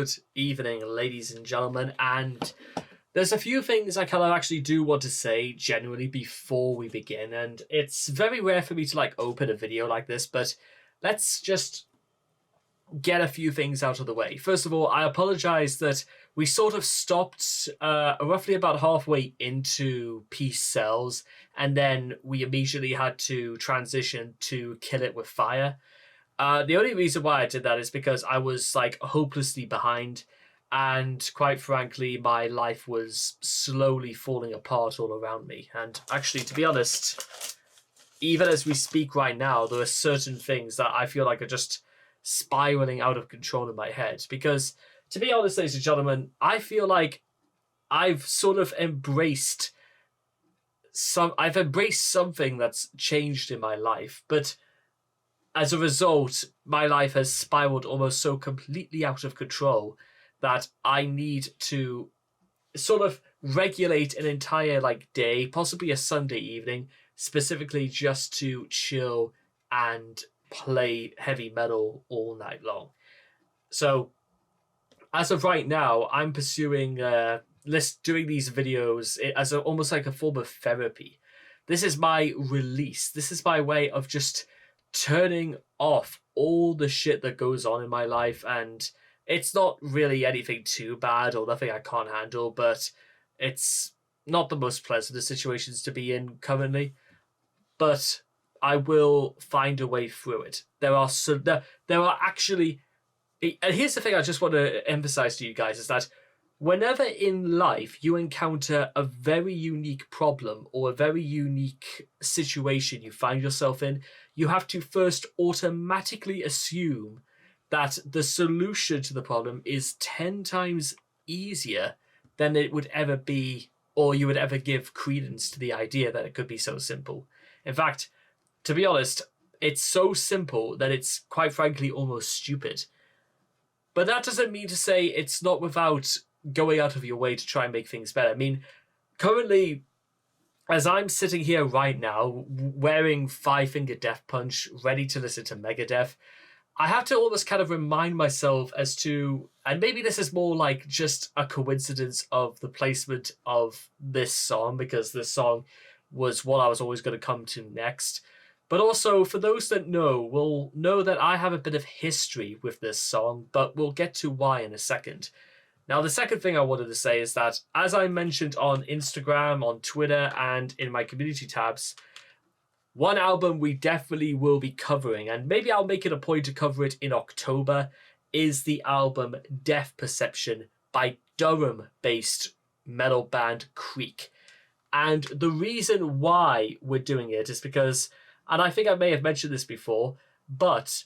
Good evening, ladies and gentlemen, and there's a few things I kind of actually do want to say genuinely before we begin, and it's very rare for me to open a video like this, but let's just get a few things out of the way. First of all, I apologize that we sort of stopped roughly about halfway into Peace Cells, and then we immediately had to transition to Kill It With Fire. The only reason why I did that is because I was hopelessly behind, and quite frankly, my life was slowly falling apart all around me. And actually, to be honest, even as we speak right now, there are certain things that I feel like are just spiraling out of control in my head. Because, to be honest, ladies and gentlemen, I feel like I've sort of embraced something that's changed in my life, but as a result, my life has spiraled almost so completely out of control that I need to sort of regulate an entire day, possibly a Sunday evening, specifically just to chill and play heavy metal all night long. So, as of right now, I'm pursuing doing these videos as almost like a form of therapy. This is my release. This is my way of just turning off all the shit that goes on in my life, and it's not really anything too bad or nothing I can't handle, but it's not the most pleasant of situations to be in currently, but I will find a way through it. There are actually, and here's the thing I just want to emphasize to you guys, is that whenever in life you encounter a very unique problem or a very unique situation you find yourself in, you have to first automatically assume that the solution to the problem is 10 times easier than it would ever be, or you would ever give credence to the idea that it could be so simple. In fact, to be honest, it's so simple that it's quite frankly almost stupid. But that doesn't mean to say it's not without going out of your way to try and make things better. I mean, currently, as I'm sitting here right now, wearing Five Finger Death Punch, ready to listen to Megadeth, I have to almost kind of remind myself as to, and maybe this is more like just a coincidence of the placement of this song, because this song was what I was always going to come to next. But also, for those that will know that I have a bit of history with this song, but we'll get to why in a second. Now, the second thing I wanted to say is that, as I mentioned on Instagram, on Twitter, and in my community tabs, one album we definitely will be covering, and maybe I'll make it a point to cover it in October, is the album Death Perception by Durham-based metal band Creek. And the reason why we're doing it is because, and I think I may have mentioned this before, but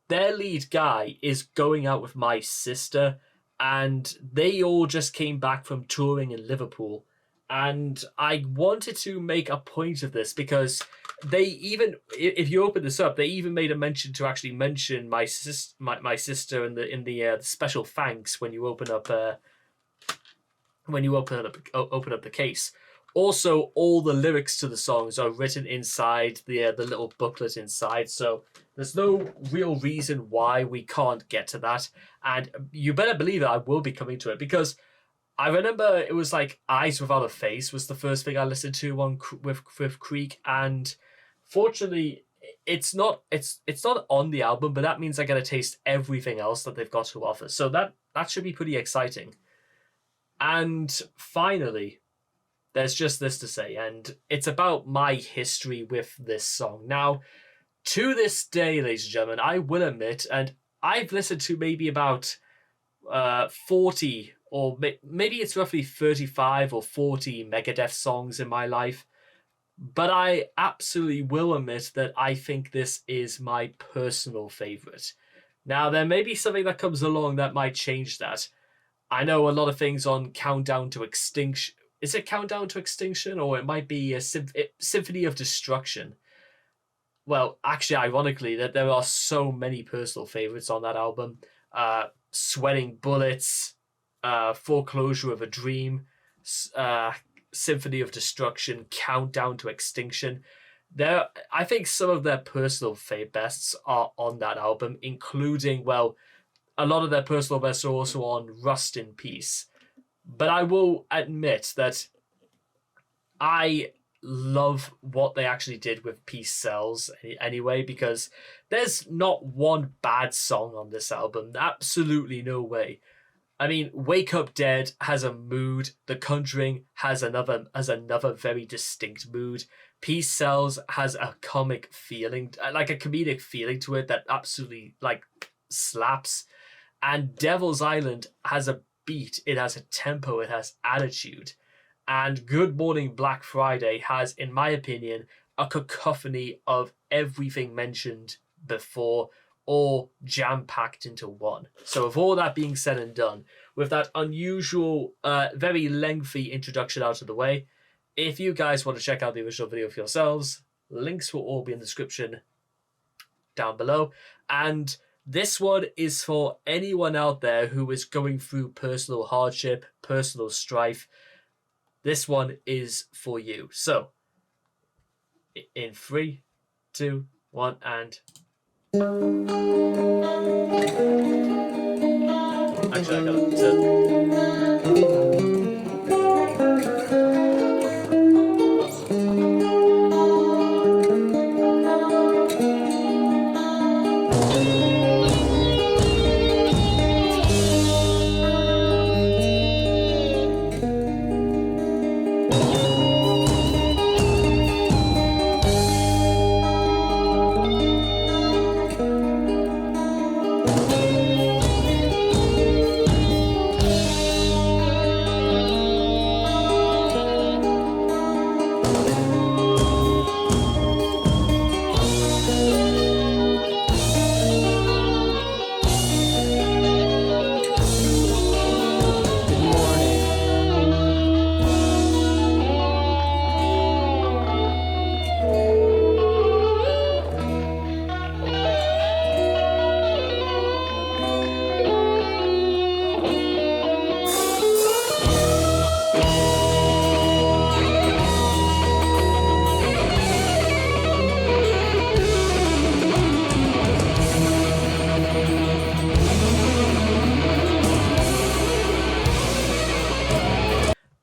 their lead guy is going out with my sister, and they all just came back from touring in Liverpool. And I wanted to make a point of this because they even, if you open this up, they even made a mention to actually mention my sister in the special thanks when you open up the case. Also, all the lyrics to the songs are written inside the little booklet inside, so there's no real reason why we can't get to that. And you better believe it, I will be coming to it, because I remember it was Eyes Without a Face was the first thing I listened to with Creek, and fortunately, it's not on the album, but that means I get to taste everything else that they've got to offer. So that should be pretty exciting. And finally, there's just this to say, and it's about my history with this song. Now, to this day, ladies and gentlemen, I will admit, and I've listened to maybe about 40, or maybe it's roughly 35 or 40 Megadeth songs in my life, but I absolutely will admit that I think this is my personal favorite. Now, there may be something that comes along that might change that. I know a lot of things on Countdown to Extinction. Is it Countdown to Extinction, or it might be a Symphony of Destruction? Well, actually, ironically, that there are so many personal favorites on that album. Sweating Bullets, Foreclosure of a Dream, Symphony of Destruction, Countdown to Extinction. I think some of their personal bests are on that album, including, well, a lot of their personal bests are also on Rust in Peace. But I will admit that I love what they actually did with Peace Sells anyway, because there's not one bad song on this album. Absolutely no way. I mean, Wake Up Dead has a mood. The Conjuring has another very distinct mood. Peace Sells has a comic feeling, like a comedic feeling to it that absolutely like slaps. And Devil's Island has a beat. It has a tempo. It has attitude. And Good Morning Black Friday has, in my opinion, a cacophony of everything mentioned before, all jam-packed into one. So with all that being said and done, with that unusual, very lengthy introduction out of the way, if you guys want to check out the original video for yourselves, links will all be in the description down below. And this one is for anyone out there who is going through personal hardship, personal strife. This one is for you. So, in 3, 2, 1, and... Actually, I got it.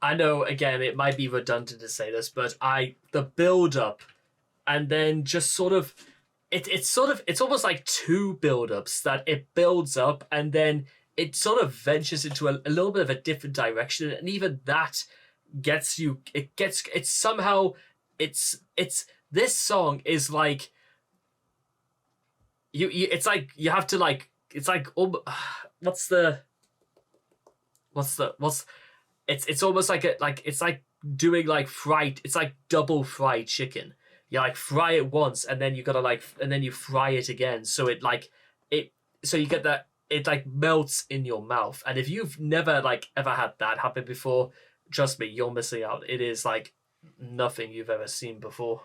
I know, again, it might be redundant to say this, but the build up and then just sort of it's almost like two build-ups that it builds up and then it sort of ventures into a little bit of a different direction, and even that gets you it's somehow it's this song is like you it's like you have to like it's like it's almost like it's like doing like fried, it's like double fried chicken. You like fry it once and then you gotta and then you fry it again. So so you get that, it like melts in your mouth. And if you've never ever had that happen before, trust me, you're missing out. It is like nothing you've ever seen before.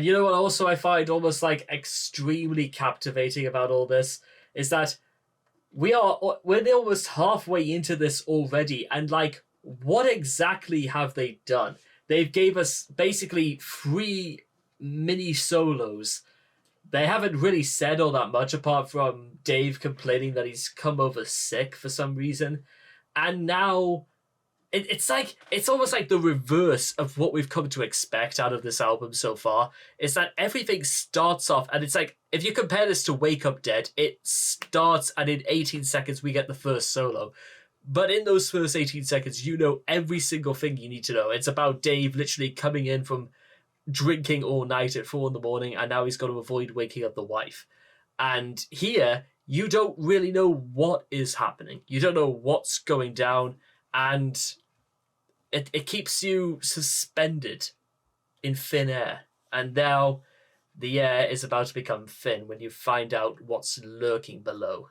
you know what also I find almost like extremely captivating about all this is that we're almost halfway into this already, and like, what exactly have they done? They've gave us basically 3 mini solos. They haven't really said all that much apart from Dave complaining that he's come over sick for some reason. And now it's almost like the reverse of what we've come to expect out of this album so far. Is that everything starts off, and it's like, if you compare this to Wake Up Dead, it starts and in 18 seconds we get the first solo. But in those first 18 seconds, you know every single thing you need to know. It's about Dave literally coming in from drinking all night at 4 a.m, and now he's got to avoid waking up the wife. And here, you don't really know what is happening. You don't know what's going down, and it keeps you suspended in thin air. And now the air is about to become thin when you find out what's lurking below.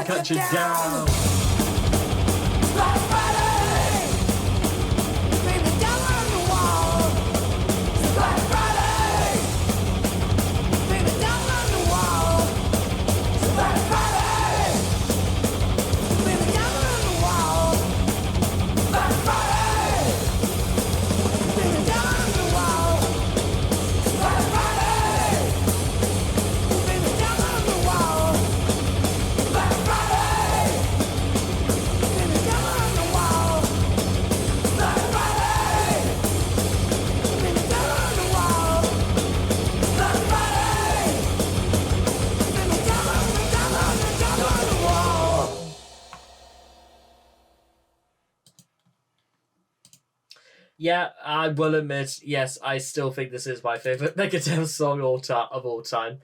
Cut you down. Yeah, I will admit, yes, I still think this is my favorite Megadeth song of all time.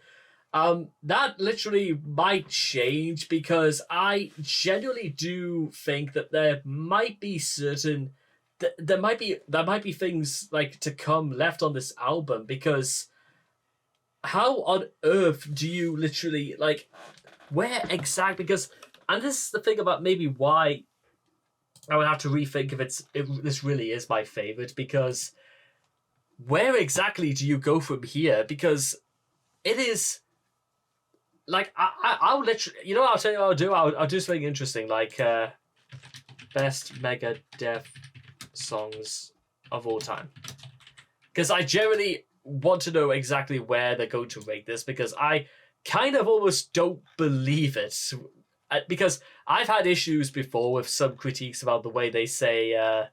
That literally might change because I genuinely do think that there might be certain there might be things like to come left on this album, because how on earth do you literally like where exactly? Because, and this is the thing about maybe why I would have to rethink if this really is my favorite, because where exactly do you go from here? Because it is like I'll literally, I'll tell you what I'll do. I'll do something interesting, like best Megadeth songs of all time, because I generally want to know exactly where they're going to rate this, because I kind of almost don't believe it, because I've had issues before with some critiques about the way they say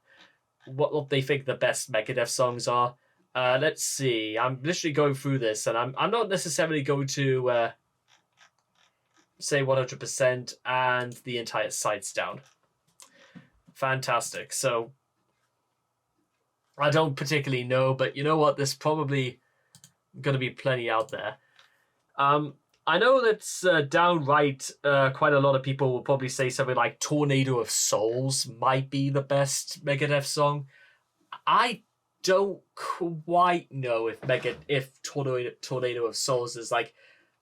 what they think the best Megadeth songs are. Let's see. I'm literally going through this, and I'm not necessarily going to say 100%, and the entire site's down. Fantastic. So I don't particularly know, but you know what? There's probably going to be plenty out there. I know that's downright quite a lot of people will probably say something like Tornado of Souls might be the best Megadeth song. I don't quite know if Tornado of Souls is like...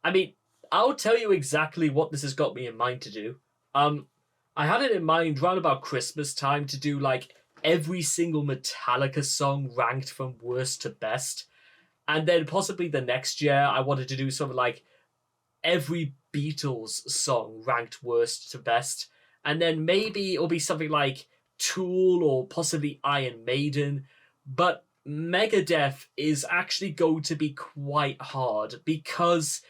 I mean, I'll tell you exactly what this has got me in mind to do. I had it in mind round about Christmas time to do like every single Metallica song ranked from worst to best. And then possibly the next year I wanted to do something like every Beatles song ranked worst to best. And then maybe it'll be something like Tool or possibly Iron Maiden. But Megadeth is actually going to be quite hard, because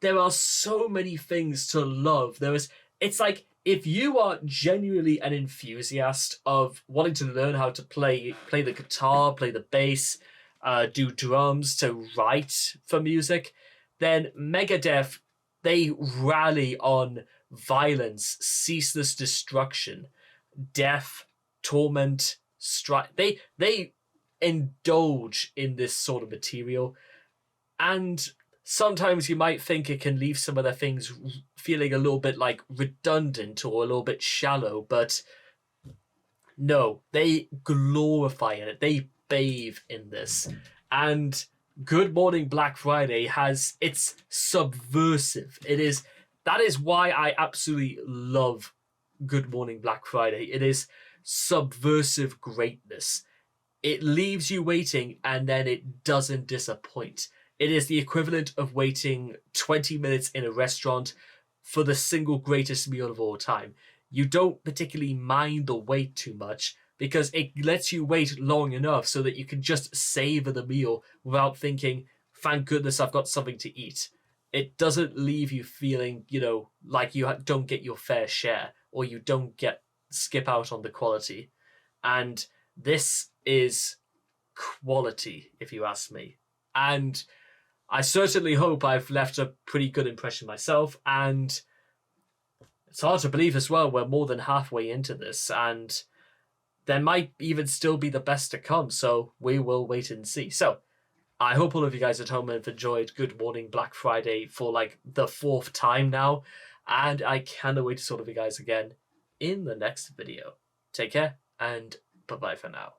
there are so many things to love. It's like, if you are genuinely an enthusiast of wanting to learn how to play the guitar, play the bass, do drums, to write for music, then Megadeth, they rally on violence, ceaseless destruction, death, torment, strife. They indulge in this sort of material, and sometimes you might think it can leave some of the things feeling a little bit like redundant or a little bit shallow, but no, they glorify in it. They bathe in this. And Good Morning Black Friday it's subversive. That is why I absolutely love Good Morning Black Friday. It is subversive greatness. It leaves you waiting, and then it doesn't disappoint. It is the equivalent of waiting 20 minutes in a restaurant for the single greatest meal of all time. You don't particularly mind the wait too much, because it lets you wait long enough so that you can just savor the meal without thinking, thank goodness I've got something to eat. It doesn't leave you feeling, like you don't get your fair share, or you don't skip out on the quality. And this is quality, if you ask me. And I certainly hope I've left a pretty good impression myself, and it's hard to believe as well we're more than halfway into this, and there might even still be the best to come, so we will wait and see. So I hope all of you guys at home have enjoyed Good Morning Black Friday for like the 4th time now, and I cannot wait to see all of you guys again in the next video. Take care, and bye-bye for now.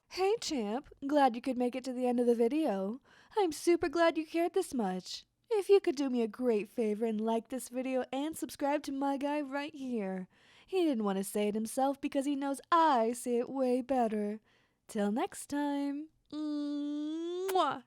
Hey champ, glad you could make it to the end of the video. I'm super glad you cared this much. If you could do me a great favor and like this video and subscribe to my guy right here. He didn't want to say it himself because he knows I say it way better. Till next time. Mwah!